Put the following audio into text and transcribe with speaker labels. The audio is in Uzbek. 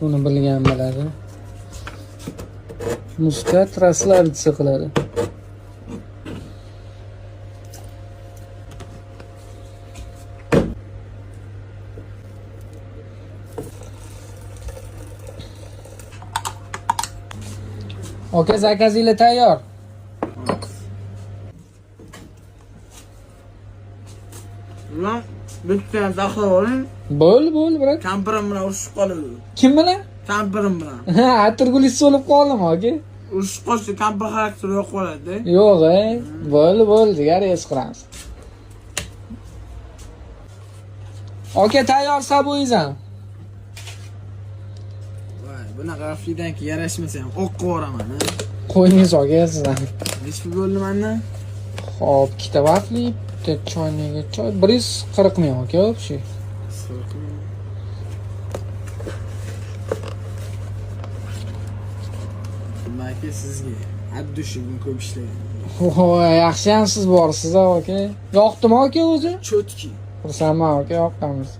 Speaker 1: Buni bilgan biladi. Muskat translyatsiya qiladi. Aka, zakazinglar tayyor.
Speaker 2: Ulan bitta daxil oling.
Speaker 1: Bo'ldi, brat.
Speaker 2: Kampirim bilan urushib qoldi.
Speaker 1: Kim bilan?
Speaker 2: Kampirim bilan.
Speaker 1: Ha, atirgulis solib qoldimi, aka?
Speaker 2: Urushib qolsa kampir xarakteri yo'q qoladi.
Speaker 1: Yo'q, bo'ldi, garez qilamiz. Aka, tayyor sabuyingiz ham.
Speaker 2: Voy, bunaqa g'aflidan keyin yarashmasa ham o'q qo'raman, ha.
Speaker 1: Qo'yingiz aka sizdan.
Speaker 2: Nechta bo'ldi mendan?
Speaker 1: Xo'p, ikkita vafli, bitta choynaga choy, 140 ming aka, вообще.
Speaker 2: Aka sizga addushi bugun ko'p ishlagan.
Speaker 1: Voy, yaxshi ham siz borsiz aka. Yoqdimi aka o'zi?
Speaker 2: Cho'tki.
Speaker 1: Xursandman aka, yoqqanmiz.